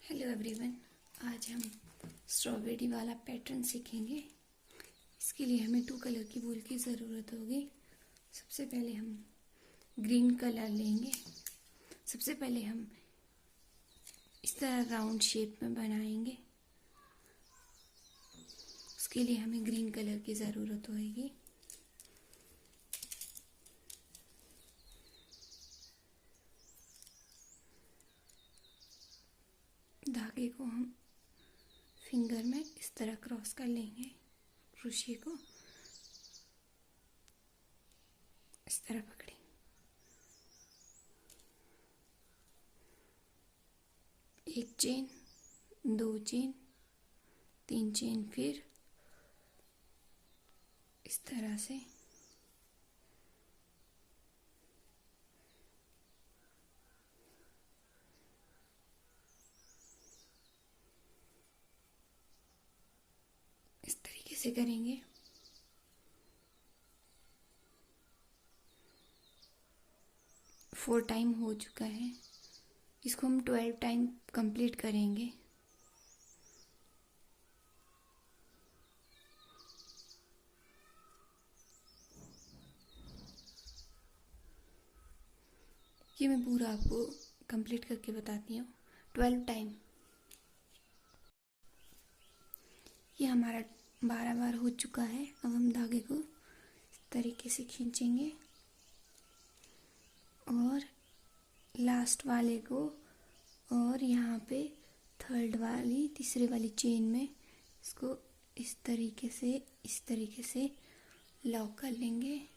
Hello everyone, आज हम strawberry वाला पैटर्न सीखेंगे। इसके लिए हमें 2 कलर की वूल की ज़रूरत होगी। सबसे पहले हम ग्रीन कलर लेंगे। सबसे पहले हम इस तरह राउंड शेप में बनाएंगे। उसके लिए हमें ग्रीन कलर की ज़रूरत होगी। धागे को हम फिंगर में इस तरह क्रॉस कर लेंगे। क्रोशिया को इस तरह पकड़ेंगे। एक चेन, 2 चेन, 3 चेन, फिर इस तरह से इस तरीके से करेंगे। फोर टाइम हो चुका है। इसको हम 12 टाइम कंप्लीट करेंगे। ये मैं पूरा आपको कंप्लीट करके बताती हूँ। 12 टाइम। ये हमारा 12 बार हो चुका है। अब हम धागे को इस तरीके से खींचेंगे और लास्ट वाले को और यहाँ पे तीसरे वाली चेन में इसको इस तरीके से लॉक कर लेंगे।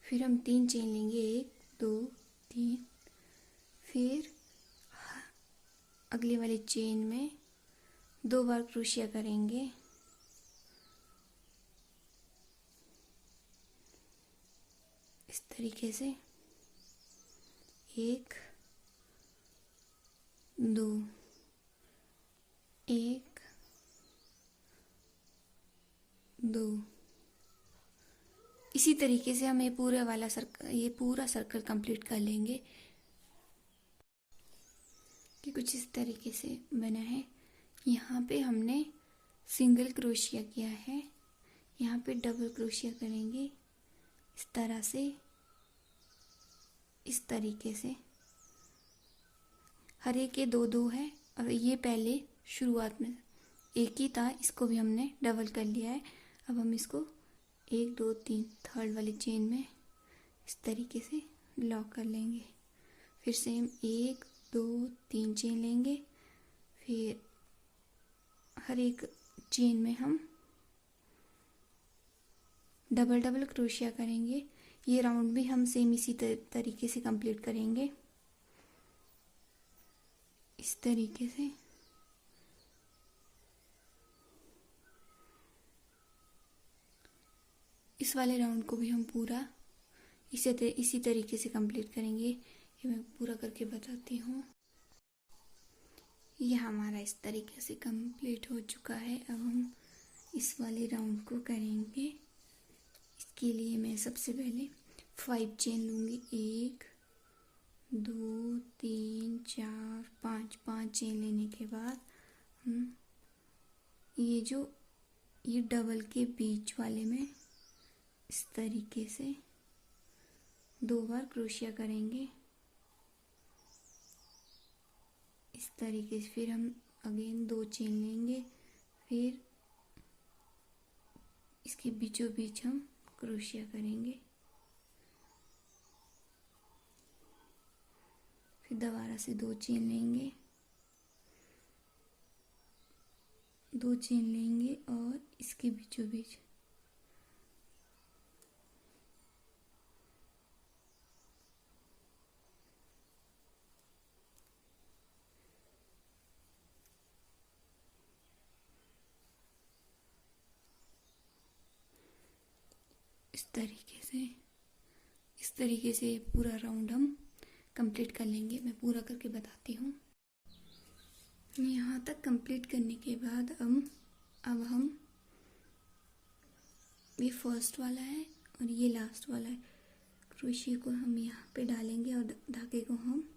फिर हम 3 चेन लेंगे, 1 2 3। फिर अगली वाली चेन में 2 बार क्रोशिया करेंगे। इस तरीके से 1 2 1 2। इसी तरीके से हम ये पूरा सर्कल कंप्लीट कर लेंगे। कि कुछ इस तरीके से बना है। यहाँ पे हमने सिंगल क्रोशिया किया है, यहाँ पे डबल क्रोशिया करेंगे इस तरह से, इस तरीके से। हर एक के 2-2 है और ये पहले शुरुआत में एक ही था, इसको भी हमने डबल कर लिया है। अब हम इसको 1 2 3 थर्ड वाली चेन में इस तरीके से लॉक कर लेंगे। फिर सेम 1 2 3 चेन लेंगे। फिर हर एक चेन में हम डबल क्रोशिया करेंगे। ये राउंड भी हम सेम इसी तरीके से कंप्लीट करेंगे, इस तरीके से। इस वाले राउंड को भी हम पूरा इसी तरीके से कंप्लीट करेंगे। ये मैं पूरा करके बताती हूँ। यह हमारा इस तरीके से कंप्लीट हो चुका है। अब हम इस वाले राउंड को करेंगे। इसके लिए मैं सबसे पहले 5 चेन लूँगी। 1 2 3 4 5 चेन लेने के बाद हम ये डबल के बीच वाले में इस तरीके से 2 बार क्रोशिया करेंगे, इस तरीके से। फिर हम अगेन 2 चेन लेंगे। फिर इसके बीचों बीच हम क्रोशिया करेंगे। फिर दोबारा से 2 चेन लेंगे, 2 चेन लेंगे और इसके बीचों बीच इस तरीके से पूरा राउंड हम कंप्लीट कर लेंगे। मैं पूरा करके बताती हूँ। यहाँ तक कंप्लीट करने के बाद अब हम ये फर्स्ट वाला है और ये लास्ट वाला है, क्रोशिया को हम यहाँ पे डालेंगे और धागे को हम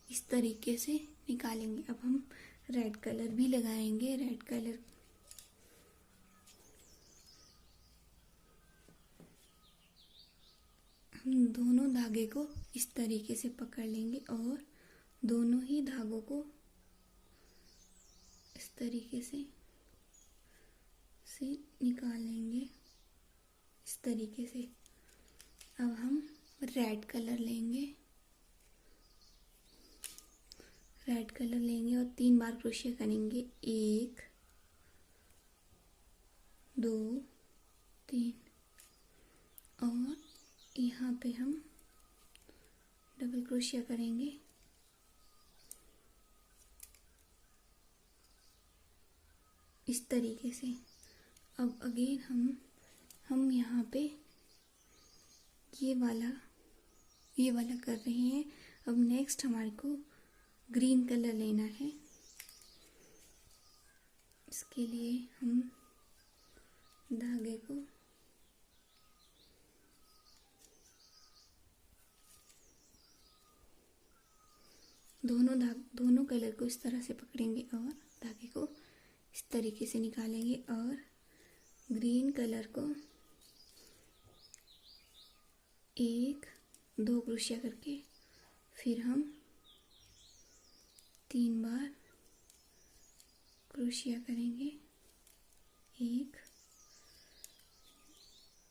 इस तरीके से निकालेंगे। अब हम रेड कलर भी लगाएंगे। रेड कलर हम दोनों धागे को इस तरीके से पकड़ लेंगे और दोनों ही धागों को इस तरीके से निकाल लेंगे, इस तरीके से। अब हम रेड कलर लेंगे। रेड कलर लेंगे और 3 बार क्रोशिया करेंगे। 1 2 3 और यहाँ पे हम डबल क्रोशिया करेंगे। इस तरीके से। अब अगेन हम यहाँ पे ये वाला कर रहे हैं। अब नेक्स्ट हमारे को ग्रीन कलर लेना है। इसके लिए हम धागे को दोनों कलर को इस तरह से पकड़ेंगे और धागे को इस तरीके से निकालेंगे और ग्रीन कलर को 1 2 क्रोशिया करके फिर हम 3 बार क्रोशिया करेंगे। 1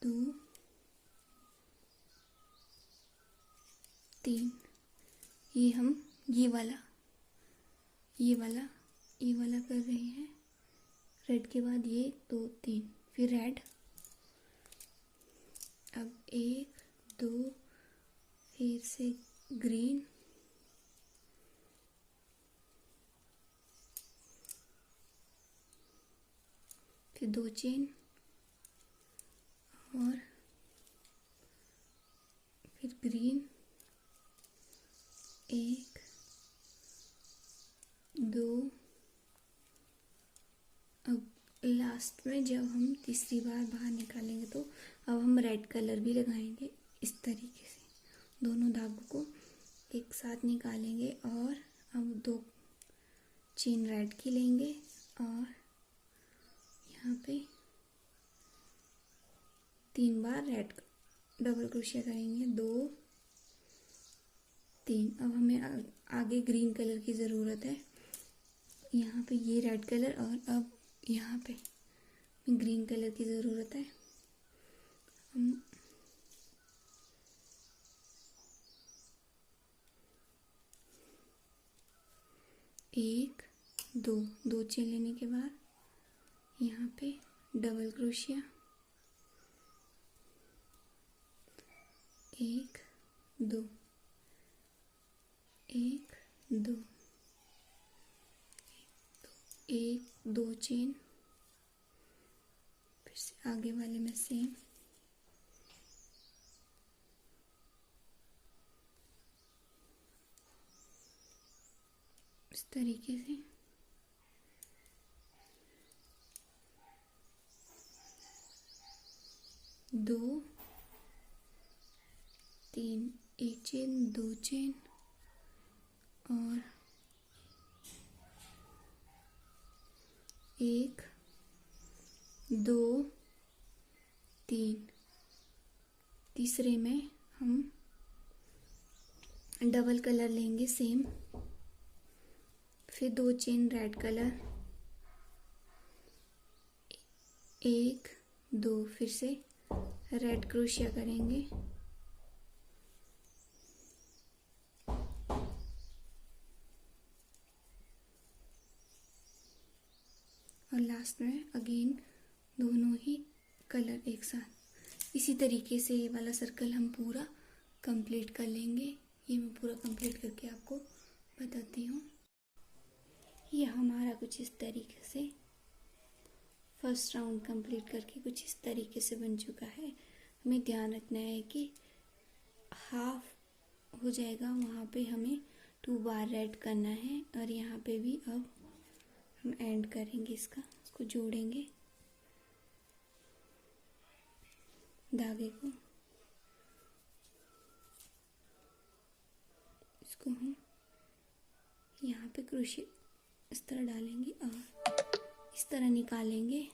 2 3। ये हम ये वाला कर रहे हैं। रेड के बाद ये 2 3 फिर रेड। अब 1 2 फिर से ग्रीन, फिर 2 चेन और फिर ग्रीन 1 2। अब लास्ट में जब हम तीसरी बार बाहर निकालेंगे तो अब हम रेड कलर भी लगाएंगे। इस तरीके से दोनों धागों को एक साथ निकालेंगे और अब 2 चेन रेड की लेंगे और यहाँ पे 3 बार रेड डबल क्रोशिया करेंगे। 2 3। अब हमें आगे ग्रीन कलर की ज़रूरत है। यहाँ पे ये रेड कलर और अब यहाँ पे ग्रीन कलर की ज़रूरत है। हम 1 2 चेन लेने के बाद यहाँ पे डबल क्रोशिया 1 2 1 2 1 2 चेन, फिर से आगे वाले में सेम। इस तरीके से 2 3 1 चेन 2 चेन और 1 2 3। तीसरे में हम डबल कलर लेंगे सेम, फिर 2 चेन रेड कलर 1 2 फिर से रेड क्रोशिया करेंगे और लास्ट में अगेन दोनों ही कलर एक साथ। इसी तरीके से ये वाला सर्कल हम पूरा कंप्लीट कर लेंगे। ये मैं पूरा कंप्लीट करके आपको बताती हूँ। ये हमारा कुछ इस तरीके से फर्स्ट राउंड कंप्लीट करके कुछ इस तरीके से बन चुका है। हमें ध्यान रखना है कि हाफ हो जाएगा वहाँ पे हमें 2 बार रेड करना है और यहाँ पे भी अब हम एंड करेंगे इसको जोड़ेंगे धागे को। इसको हम यहाँ पे क्रोशे इस तरह डालेंगे और इस तरह निकालेंगे।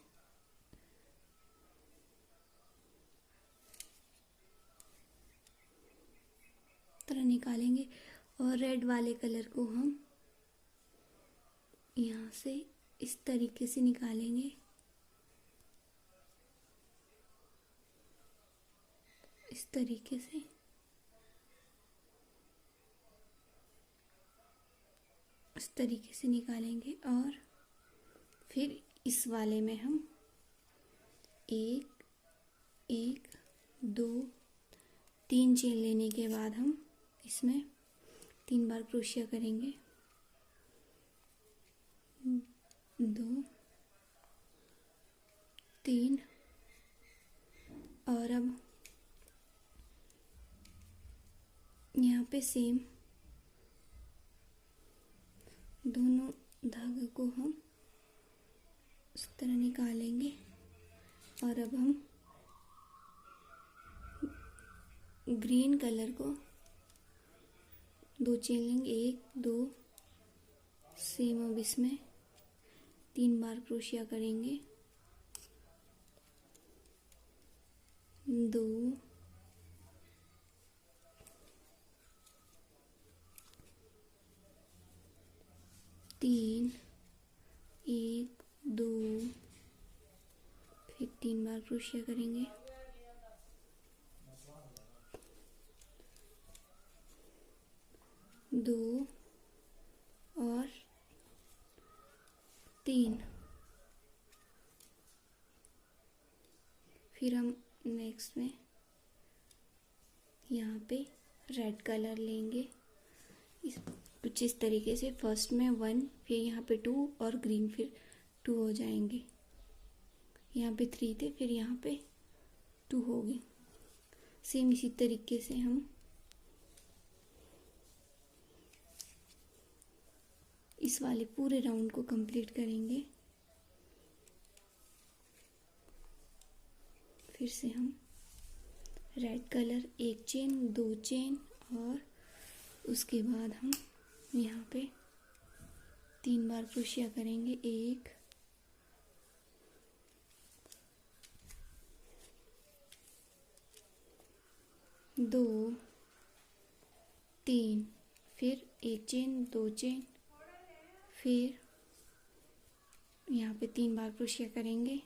और रेड वाले कलर को हम यहाँ से इस तरीके से निकालेंगे, इस तरीके से। इस तरीके से निकालेंगे और फिर इस वाले में हम एक एक दो तीन चेन लेने के बाद हम इसमें 3 बार क्रोशिया करेंगे। 2 3 और अब यहाँ पे सेम दोनों धागे को हम इस तरह निकालेंगे और अब हम ग्रीन कलर को 2 चेन लेंगे, 1 2 सेम। अब इसमें 3 बार क्रोशिया करेंगे। 2 3 1 2 फिर 3 बार क्रोशिया करेंगे। 2 और 3। फिर हम नेक्स्ट में यहाँ पे रेड कलर लेंगे कुछ इस तरीके से। फर्स्ट में 1, फिर यहाँ पे 2 और ग्रीन फिर 2 हो जाएंगे। यहाँ पे 3 थे, फिर यहाँ पे 2 हो गए। सेम इसी तरीके से हम इस वाले पूरे राउंड को कंप्लीट करेंगे। फिर से हम रेड कलर 1 चेन 2 चेन और उसके बाद हम यहाँ पे 3 बार क्रोशिया करेंगे। 1 2 3 फिर 1 चेन 2 चेन, फिर यहाँ पे 3 बार क्रोशिया करेंगे।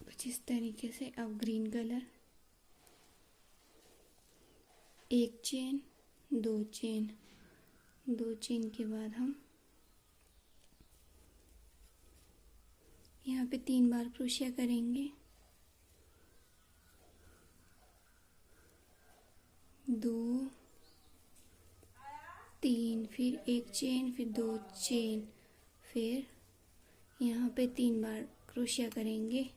कुछ इस तरीके से। अब green colour 1 chain 2 chain, 2 chain के बाद हम यहाँ पे 3 बार क्रोशिया करेंगे। 2 3 फिर 1 चेन फिर 2 चेन, फिर यहाँ पे 3 बार क्रोशिया करेंगे।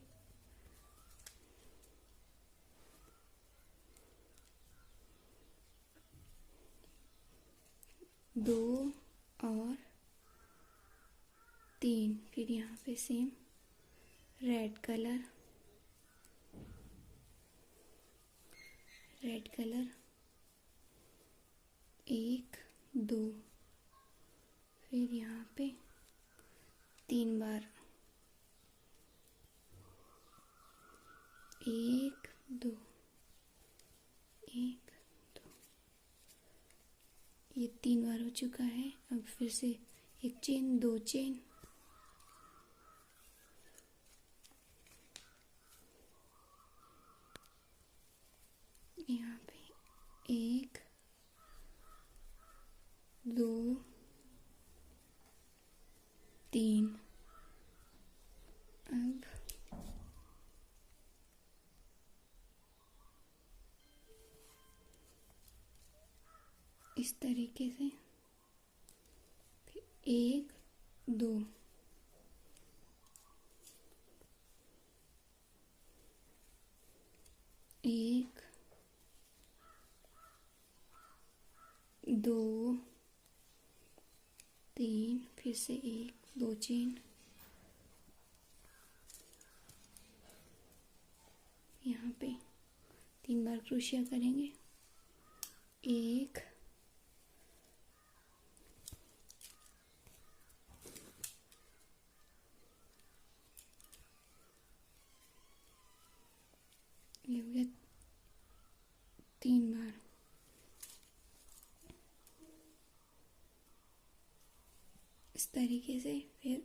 2 और 3, फिर यहाँ पे सेम रेड कलर 1 2, फिर यहाँ पे 3 बार 1 2 1 2, ये 3 बार हो चुका है। अब फिर से 1 चेन 2 चेन, यहाँ पे 1 2 3। अब इस तरीके से 1 2 1 2 3, फिर से 1 2 चेन, यहाँ पे 3 बार क्रोशिया करेंगे, 1 ये हो गया 3 बार, इस तरीके से। फिर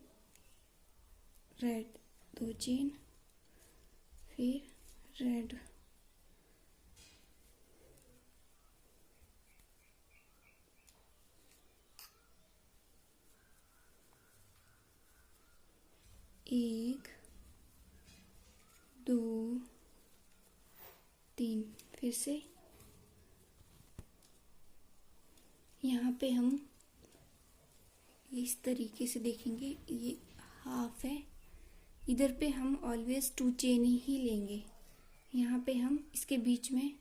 रेड 2 चेन, फिर रेड, एक 2 3, फिर से यहाँ पे हम इस तरीके से देखेंगे, ये हाफ है, इधर पे हम ऑलवेज 2 चेन ही लेंगे। यहाँ पे हम इसके बीच में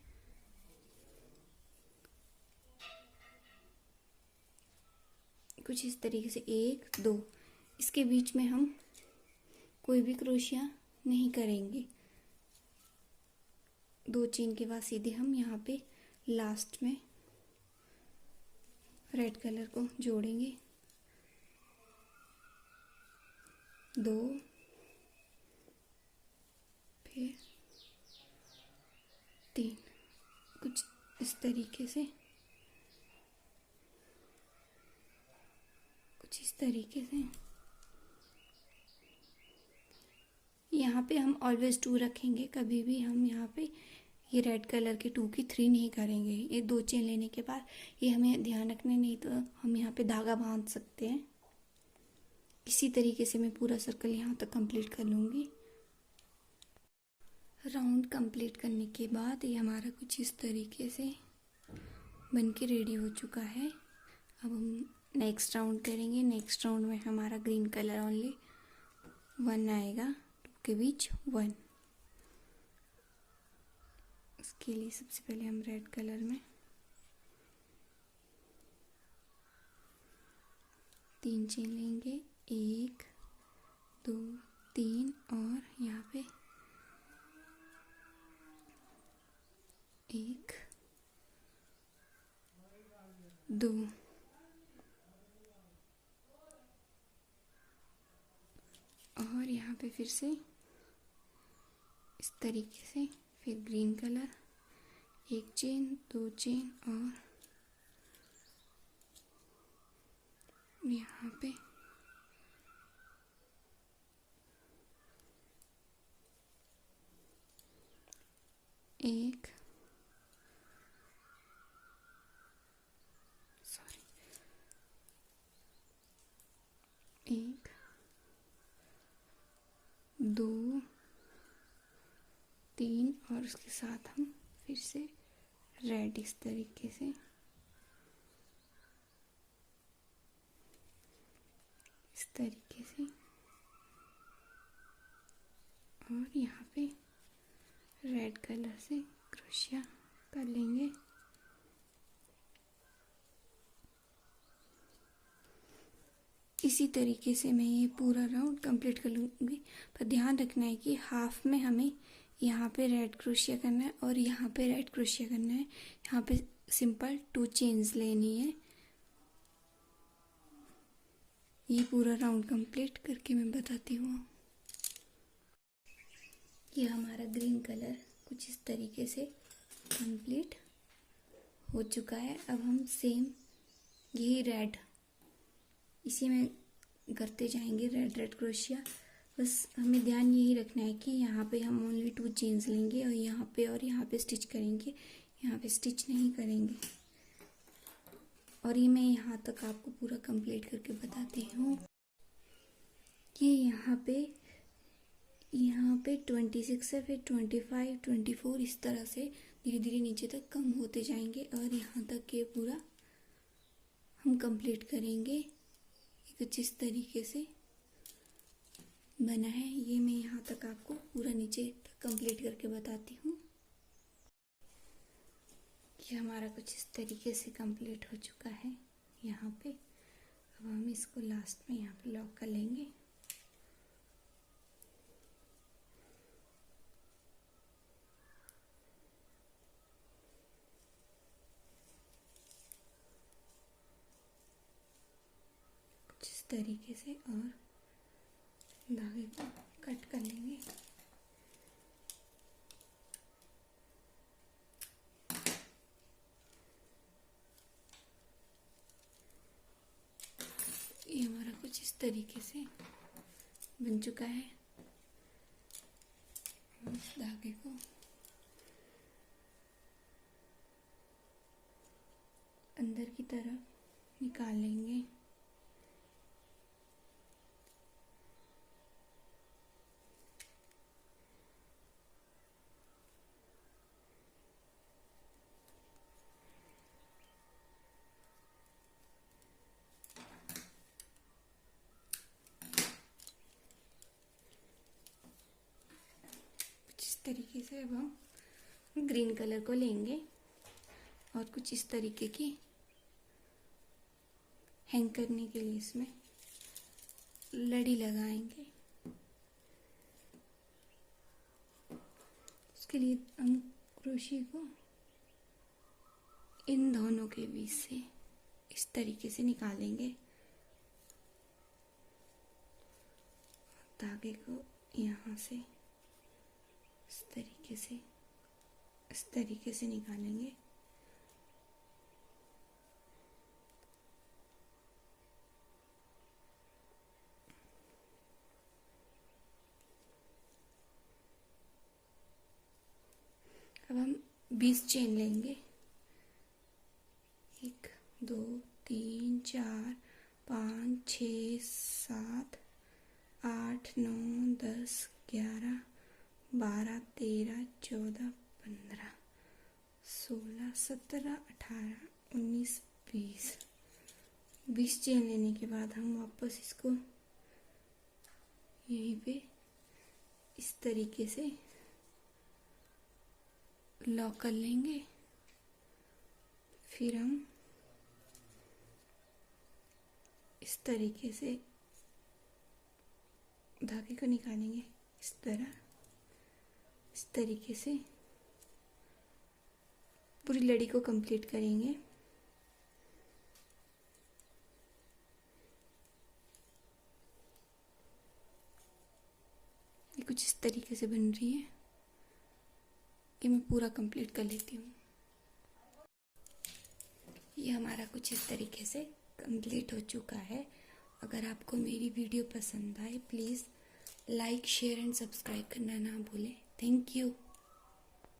कुछ इस तरीके से 1 2, इसके बीच में हम कोई भी क्रोशिया नहीं करेंगे। 2 चेन के बाद सीधे हम यहाँ पे लास्ट में रेड कलर को जोड़ेंगे, 2, फिर 3, कुछ इस तरीके से, कुछ इस तरीके से। यहाँ पे हम ऑलवेज 2 रखेंगे, कभी भी हम यहाँ पे ये रेड कलर के 2 की 3 नहीं करेंगे। ये 2 चेन लेने के बाद ये हमें ध्यान रखना, नहीं तो हम यहाँ पे धागा बांध सकते हैं। इसी तरीके से मैं पूरा सर्कल यहाँ तक कंप्लीट कर लूँगी। राउंड कंप्लीट करने के बाद ये हमारा कुछ इस तरीके से बन के रेडी हो चुका है। अब हम नेक्स्ट राउंड करेंगे। नेक्स्ट राउंड में हमारा ग्रीन कलर ओनली 1 आएगा, 2 के बीच 1। इसके लिए सबसे पहले हम रेड कलर में 3 चेन लेंगे, 1 2 3 और यहाँ पे 1 2 और यहाँ पे फिर से इस तरीके से, फिर ग्रीन कलर 1 चेन 2 चेन और यहाँ पे 1 1 2 3 और उसके साथ हम फिर से रेड इस तरीके से, इस तरीके से, और यहाँ पे रेड कलर से क्रोशिया कर लेंगे। इसी तरीके से मैं ये पूरा राउंड कंप्लीट कर लूँगी। पर ध्यान रखना है कि हाफ में हमें यहाँ पे रेड क्रोशिया करना है और यहाँ पे रेड क्रोशिया करना है। यहाँ पे सिंपल 2 चेन्स लेनी है। ये पूरा राउंड कंप्लीट करके मैं बताती हूँ। ये हमारा ग्रीन कलर कुछ इस तरीके से कंप्लीट हो चुका है। अब हम सेम यही रेड इसी में करते जाएंगे, रेड रेड क्रोशिया। बस हमें ध्यान यही रखना है कि यहाँ पे हम ओनली 2 चेन्स लेंगे और यहाँ पे स्टिच करेंगे, यहाँ पे स्टिच नहीं करेंगे। और ये मैं यहाँ तक आपको पूरा कंप्लीट करके बताती हूँ कि यहाँ पे 26 है, फिर 25 24 इस तरह से धीरे धीरे नीचे तक कम होते जाएंगे और यहाँ तक ये पूरा हम कंप्लीट करेंगे। कुछ इस तरीके से बना है। ये मैं यहाँ तक आपको पूरा नीचे तक कंप्लीट करके बताती हूँ। ये हमारा कुछ इस तरीके से कंप्लीट हो चुका है यहाँ पे। अब हम इसको लास्ट में यहाँ पे लॉक कर लेंगे। कुछ इस तरीके से और धागे को कट कर लेंगे। ये हमारा कुछ इस तरीके से बन चुका है। इस धागे को अंदर की तरफ निकाल लेंगे। इस तरीके से अब हम ग्रीन कलर को लेंगे और कुछ इस तरीके की हैंग करने के लिए इसमें लड़ी लगाएंगे। उसके लिए हम क्रोशे को इन दोनों के बीच से इस तरीके से निकालेंगे। धागे को यहाँ से इस तरीके से निकालेंगे। अब हम 20 चेन लेंगे। 1 2 3 4 5 6 7 8 9 10 11 12 13 14 15 16 17 18 19 20 20 चेन लेने के बाद हम वापस इसको यहीं पे इस तरीके से लॉक कर लेंगे। फिर हम इस तरीके से धागे को निकालेंगे। इस तरीके से पूरी लड़ी को कंप्लीट करेंगे। ये कुछ इस तरीके से बन रही है कि मैं पूरा कंप्लीट कर लेती हूँ। ये हमारा कुछ इस तरीके से कंप्लीट हो चुका है। अगर आपको मेरी वीडियो पसंद आए please like share and subscribe करना ना भूलें। Thank you.